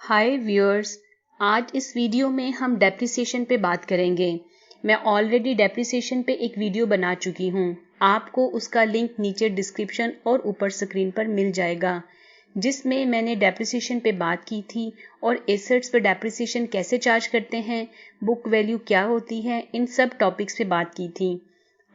हाय viewers, आज इस video में हम डेप्रिसिएशन पे बात करेंगे। मैं ऑलरेडी डेप्रिसिएशन पे एक वीडियो बना चुकी हूँ। आपको उसका लिंक नीचे डिस्क्रिप्शन और ऊपर स्क्रीन पर मिल जाएगा, जिसमें मैंने डेप्रिसिएशन पे बात की थी और एसेट्स पे डेप्रिसिएशन कैसे चार्ज करते हैं, बुक वैल्यू क्या होती है, इन सब टॉपिक्स पे बात की थी।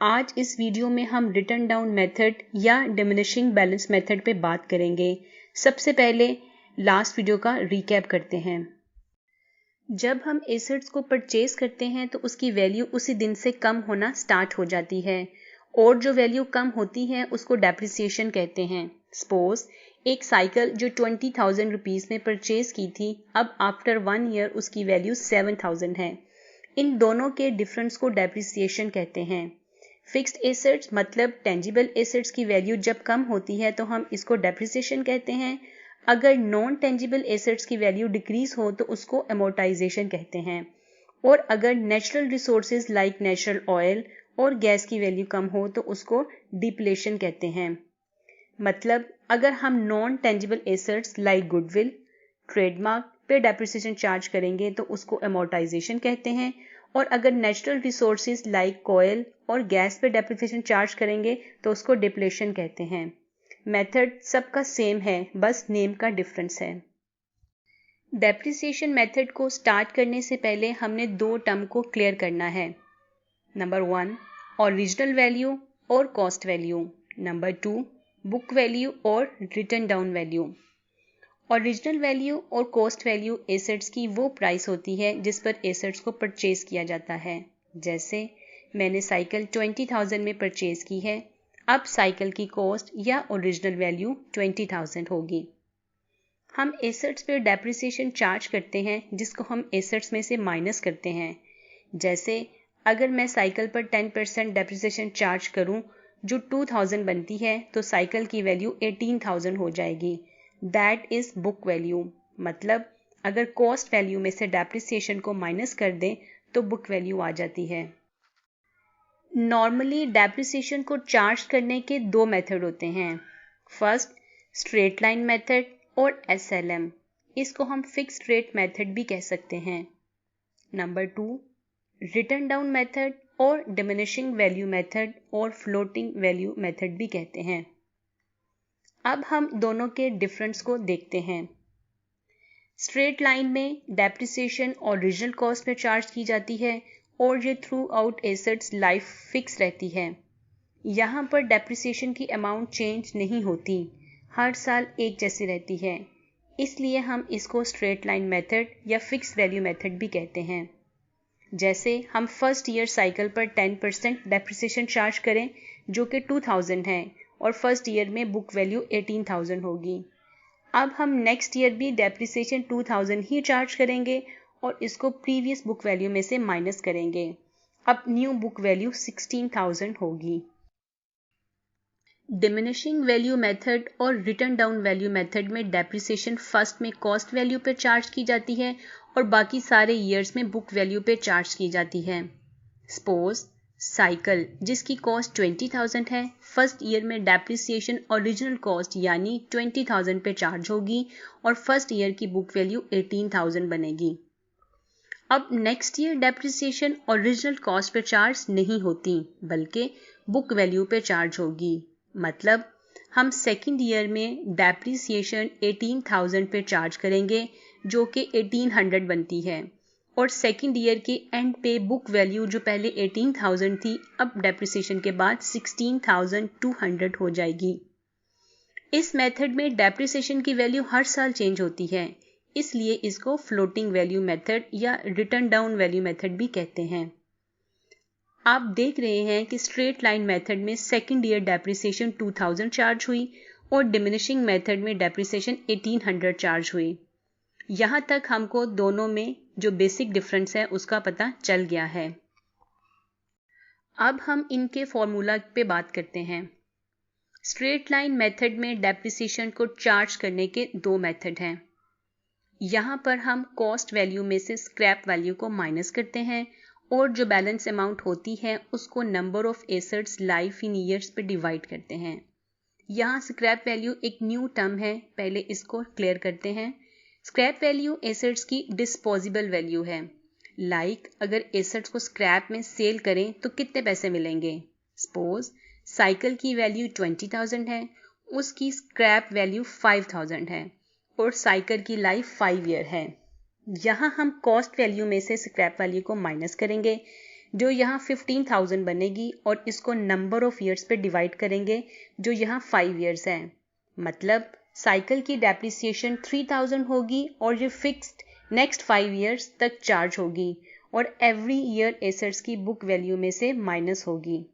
आज इस वीडियो में हम रिटर्न डाउन मेथड या डिमिनिशिंग बैलेंस मेथड पे बात करेंगे। सबसे पहले लास्ट वीडियो का रिकैप करते हैं। जब हम एसेट्स को परचेज करते हैं तो उसकी वैल्यू उसी दिन से कम होना स्टार्ट हो जाती है और जो वैल्यू कम होती है उसको डेप्रिसिएशन कहते हैं। सपोज एक साइकिल जो 20,000 रुपीज में परचेज की थी, अब आफ्टर 1 ईयर उसकी वैल्यू 7,000 है। इन दोनों के डिफरेंस को डेप्रिसिएशन कहते हैं। फिक्स्ड एसेट्स मतलब टेंजिबल एसेट्स की वैल्यू जब कम होती है तो हम इसको डेप्रिसिएशन कहते हैं। अगर नॉन टेंजिबल एसेट्स की वैल्यू डिक्रीज हो तो उसको एमोर्टाइजेशन कहते हैं। और अगर natural resources like natural oil और गैस की वैल्यू कम हो तो उसको डिप्लेशन कहते हैं। मतलब अगर हम non tangible assets like goodwill, trademark पे डेप्रिसिएशन चार्ज करेंगे तो उसको एमोर्टाइजेशन कहते हैं। और अगर नेचुरल रिसोर्सेज लाइक कोयल और गैस पे डेप्रिसिएशन चार्ज करेंगे तो उसको डिप्लेशन कहते हैं। मेथड सबका सेम है, बस नेम का डिफरेंस है। डेप्रिसिएशन मेथड को स्टार्ट करने से पहले हमने दो टर्म को क्लियर करना है। नंबर 1 ओरिजिनल वैल्यू और cost value. Number 2 book value और return down value. Original value और कॉस्ट वैल्यू एसेट्स की वो प्राइस होती है जिस पर एसेट्स को परचेज किया जाता है। जैसे मैंने साइकिल 20,000 में परचेज की है, अब साइकिल की कॉस्ट या ओरिजिनल वैल्यू 20,000 होगी। हम एसेट्स पे डेप्रिसिएशन चार्ज करते हैं जिसको हम एसेट्स में से माइनस करते हैं। जैसे अगर मैं साइकिल पर 10% डेप्रिसिएशन चार्ज करूं जो 2,000 बनती है तो साइकिल की वैल्यू 18,000 हो जाएगी। That is book value. मतलब अगर कॉस्ट वैल्यू में से डेप्रिसिएशन को माइनस कर दें तो बुक वैल्यू आ जाती है। नॉर्मली डेप्रिसिएशन को चार्ज करने के दो मेथड होते हैं। फर्स्ट स्ट्रेट लाइन मेथड और SLM, इसको हम फिक्स्ड रेट मेथड भी कह सकते हैं। नंबर 2 रिटर्न डाउन मेथड और डिमिनिशिंग वैल्यू मेथड और फ्लोटिंग वैल्यू मेथड भी कहते हैं। अब हम दोनों के डिफरेंस को देखते हैं। स्ट्रेट लाइन में डेप्रिसिएशन ओरिजिनल कॉस्ट में चार्ज की जाती है और ये through out assets life fix रहती है। यहाँ पर डेप्रिसिएशन की अमाउंट चेंज नहीं होती, हर साल एक जैसी रहती है। इसलिए हम इसको स्ट्रेट लाइन मेथड या फिक्स वैल्यू मेथड भी कहते हैं। जैसे हम फर्स्ट ईयर साइकिल पर 10% डेप्रिसिएशन चार्ज करें जो कि 2,000 है और फर्स्ट ईयर में बुक वैल्यू 18,000 होगी। अब हम नेक्स्ट ईयर भी डेप्रिसिएशन 2,000 ही चार्ज करेंगे और इसको प्रीवियस बुक वैल्यू में से माइनस करेंगे। अब न्यू बुक वैल्यू 16,000 होगी। डिमिनिशिंग वैल्यू मेथड और रिटर्न डाउन वैल्यू मेथड में डेप्रिसिएशन फर्स्ट में कॉस्ट वैल्यू पे चार्ज की जाती है और बाकी सारे ईयर्स में बुक वैल्यू पे चार्ज की जाती है। सपोज साइकिल जिसकी कॉस्ट 20,000 है, फर्स्ट ईयर में डेप्रिसिएशन ओरिजिनल कॉस्ट यानी 20,000 पे चार्ज होगी और फर्स्ट ईयर की बुक वैल्यू 18,000 बनेगी। अब next year depreciation original cost पे चार्ज नहीं होती बल्कि बुक वैल्यू पे चार्ज होगी। मतलब हम सेकेंड ईयर में डेप्रिसिएशन 18,000 पे चार्ज करेंगे जो कि 1800 बनती है और सेकेंड ईयर के एंड पे बुक वैल्यू जो पहले 18,000 थी अब डेप्रिसिएशन के बाद 16,200 हो जाएगी। इस मेथड में डेप्रिसिएशन की वैल्यू हर साल चेंज होती है, इसलिए इसको फ्लोटिंग वैल्यू मेथड या रिटर्न डाउन वैल्यू मेथड भी कहते हैं। आप देख रहे हैं कि स्ट्रेट लाइन मेथड में सेकेंड ईयर डेप्रिसिएशन 2,000 चार्ज हुई और डिमिनिशिंग मेथड में डेप्रिसिएशन 1800 चार्ज हुई। यहाँ तक हमको दोनों में जो बेसिक डिफरेंस है उसका पता चल गया है। अब हम इनके फॉर्मूला पे बात करते हैं। स्ट्रेट लाइन मेथड में डेप्रिसिएशन को चार्ज करने के दो मेथड हैं। यहाँ पर हम कॉस्ट वैल्यू में से स्क्रैप वैल्यू को माइनस करते हैं और जो बैलेंस अमाउंट होती है उसको number of assets life in years पे डिवाइड करते हैं। यहाँ स्क्रैप वैल्यू एक न्यू टर्म है, पहले इसको क्लियर करते हैं। स्क्रैप वैल्यू एसेट्स की डिस्पोजेबल वैल्यू है। अगर एसेट्स को स्क्रैप में सेल करें तो कितने पैसे मिलेंगे। सपोज साइकिल की वैल्यू 20,000 है, उसकी स्क्रैप वैल्यू 5,000 है और साइकिल की लाइफ 5 ईयर है। यहाँ हम कॉस्ट वैल्यू में से स्क्रैप वैल्यू को माइनस करेंगे, जो यहाँ 15,000 बनेगी और इसको नंबर ऑफ ईयर्स पे डिवाइड करेंगे, जो यहाँ 5 ईयर्स है। मतलब साइकिल की डेप्रिसिएशन 3,000 होगी और ये फिक्स्ड नेक्स्ट 5 ईयर्स तक चार्ज होगी और एवरी ईयर एसेट्स की बुक वैल्यू में से माइनस होगी।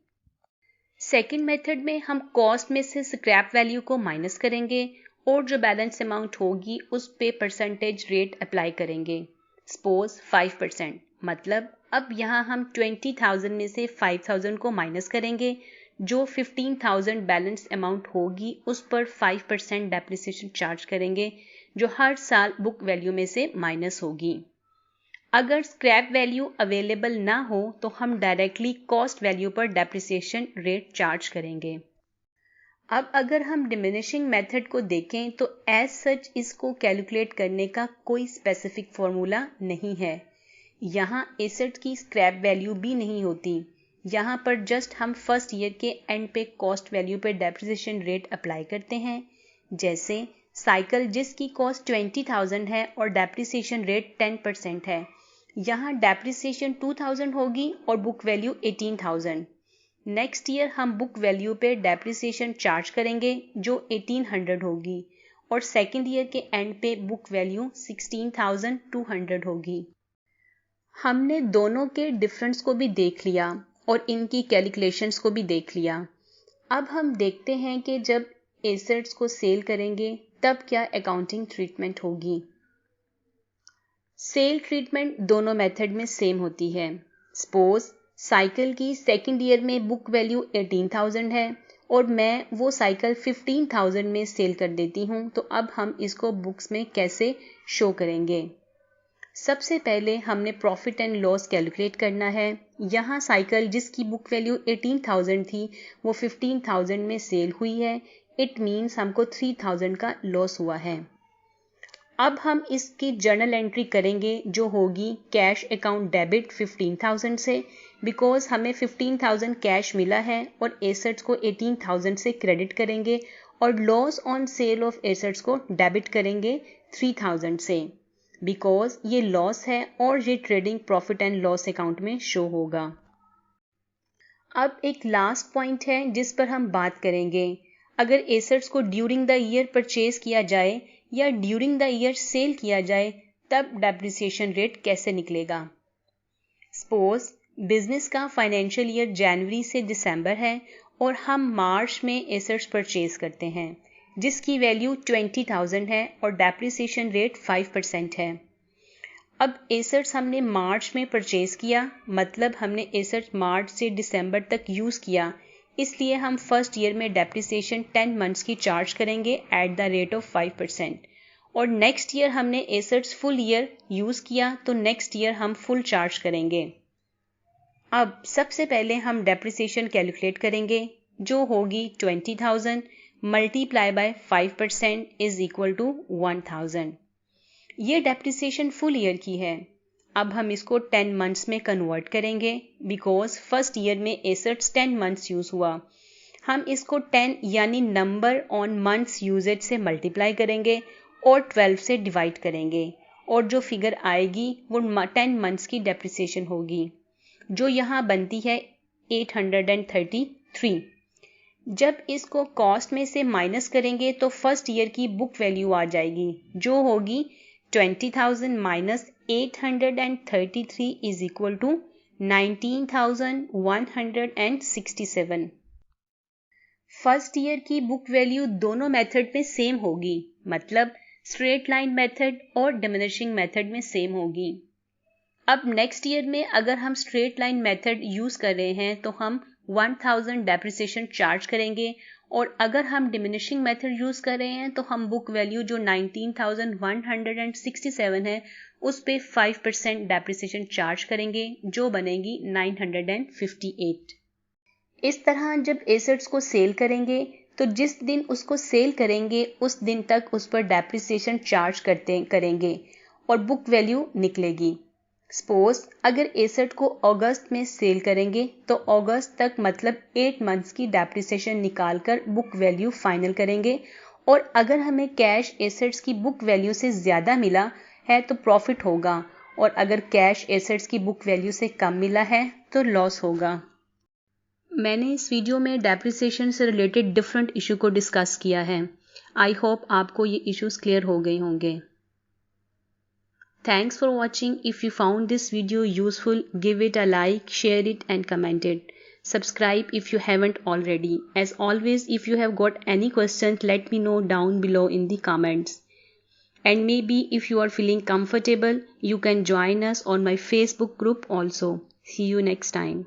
सेकेंड मेथड में हम कॉस्ट में से स्क्रैप वैल्यू को माइनस करेंगे और जो बैलेंस अमाउंट होगी उस पे परसेंटेज रेट अप्लाई करेंगे। सपोज 5%। मतलब अब यहाँ हम 20,000 में से 5,000 को माइनस करेंगे, जो 15,000 बैलेंस अमाउंट होगी उस पर 5% डेप्रिसिएशन चार्ज करेंगे, जो हर साल बुक वैल्यू में से माइनस होगी। अगर स्क्रैप वैल्यू अवेलेबल ना हो तो हम डायरेक्टली कॉस्ट वैल्यू पर डेप्रिसिएशन रेट चार्ज करेंगे। अब अगर हम डिमिनिशिंग मेथड को देखें तो एज सच इसको कैलकुलेट करने का कोई स्पेसिफिक फॉर्मूला नहीं है। यहाँ एसेट की स्क्रैप वैल्यू भी नहीं होती। यहाँ पर जस्ट हम फर्स्ट ईयर के एंड पे कॉस्ट वैल्यू पे डेप्रिसिएशन रेट अप्लाई करते हैं। जैसे साइकिल जिसकी कॉस्ट 20,000 है और डेप्रिसिएशन रेट 10% है, यहाँ डेप्रिसिएशन 2,000 होगी और बुक वैल्यू 18,000। नेक्स्ट ईयर हम बुक वैल्यू पे डेप्रिसिएशन चार्ज करेंगे जो 1800 होगी और सेकेंड ईयर के एंड पे बुक वैल्यू 16,200 होगी। हमने दोनों के डिफरेंस को भी देख लिया और इनकी कैलकुलेशंस को भी देख लिया। अब हम देखते हैं कि जब एसेट्स को सेल करेंगे तब क्या अकाउंटिंग ट्रीटमेंट होगी। सेल ट्रीटमेंट दोनों मेथड में सेम होती है। सपोज साइकिल की सेकेंड ईयर में बुक वैल्यू 18,000 है और मैं वो साइकिल 15,000 में सेल कर देती हूँ, तो अब हम इसको बुक्स में कैसे शो करेंगे। सबसे पहले हमने प्रॉफिट एंड लॉस कैलकुलेट करना है। यहाँ साइकिल जिसकी बुक वैल्यू 18,000 थी वो 15,000 में सेल हुई है। इट मीन्स हमको 3,000 का लॉस हुआ है। अब हम इसकी जर्नल एंट्री करेंगे जो होगी कैश अकाउंट डेबिट 15,000 से, बिकॉज हमें 15,000 कैश मिला है और एसेट्स को 18,000 से क्रेडिट करेंगे और loss on sale of assets को डेबिट करेंगे 3,000 से, बिकॉज ये लॉस है और ये trading profit and loss account में शो होगा। अब एक लास्ट पॉइंट है जिस पर हम बात करेंगे। अगर एसेट्स को ड्यूरिंग द ईयर परचेज किया जाए या ड्यूरिंग द ईयर सेल किया जाए तब डेप्रिसिएशन रेट कैसे निकलेगा। सपोज बिजनेस का फाइनेंशियल ईयर जनवरी से दिसंबर है और हम मार्च में एसेट्स परचेज करते हैं जिसकी वैल्यू 20,000 है और डेप्रिसिएशन रेट 5% है। अब एसेट्स हमने मार्च में परचेज किया, मतलब हमने एसेट्स मार्च से दिसंबर तक यूज़ किया, इसलिए हम फर्स्ट ईयर में डेप्रिसिएशन 10 मंथ्स की चार्ज करेंगे एट द रेट ऑफ 5%। और नेक्स्ट ईयर हमने एसेट्स फुल ईयर यूज़ किया तो नेक्स्ट ईयर हम फुल चार्ज करेंगे। अब सबसे पहले हम डेप्रिसिएशन कैलकुलेट करेंगे जो होगी 20,000 multiply by 5% is equal to 1,000। ये डेप्रिसिएशन फुल ईयर की है। अब हम इसको 10 मंथ्स में कन्वर्ट करेंगे बिकॉज फर्स्ट ईयर में एसेट्स 10 मंथ्स यूज हुआ। हम इसको 10 यानी नंबर ऑन मंथ्स यूजेज से मल्टीप्लाई करेंगे और 12 से डिवाइड करेंगे और जो फिगर आएगी वो 10 मंथ्स की डेप्रिसिएशन होगी जो यहाँ बनती है 833। जब इसको कॉस्ट में से माइनस करेंगे तो फर्स्ट ईयर की बुक वैल्यू आ जाएगी जो होगी 20,000 minus 833 is equal to 19,167। First year की बुक वैल्यू दोनों मेथड में सेम होगी, मतलब स्ट्रेट लाइन मेथड और डिमिनिशिंग मेथड में सेम होगी। अब नेक्स्ट ईयर में अगर हम स्ट्रेट लाइन मेथड यूज कर रहे हैं तो हम 1,000 डेप्रिसिएशन चार्ज करेंगे और अगर हम डिमिनिशिंग मेथड यूज कर रहे हैं तो हम बुक वैल्यू जो 19,167 है उस पे 5% डेप्रिसिएशन चार्ज करेंगे जो बनेगी 958। इस तरह जब एसेट्स को सेल करेंगे तो जिस दिन उसको सेल करेंगे उस दिन तक उस पर डेप्रिसिएशन चार्ज करेंगे और बुक वैल्यू निकलेगी। सपोज अगर एसेट को अगस्त में सेल करेंगे तो अगस्त तक मतलब 8 मंथ्स की डेप्रिसिएशन निकालकर बुक वैल्यू फाइनल करेंगे, और अगर हमें कैश एसेट्स की बुक वैल्यू से ज़्यादा मिला है तो प्रॉफिट होगा, और अगर कैश एसेट्स की बुक वैल्यू से कम मिला है तो लॉस होगा। मैंने इस वीडियो में डेप्रिसिएशन से रिलेटेड डिफरेंट इशू को डिस्कस किया है। आई होप आपको ये इश्यूज क्लियर हो गए होंगे। Thanks for watching. If you found this video useful, give it a like, share it and comment it. Subscribe if you haven't already. As always, if you have got any questions, let me know down below in the comments. And maybe if you are feeling comfortable, you can join us on my Facebook group also. See you next time.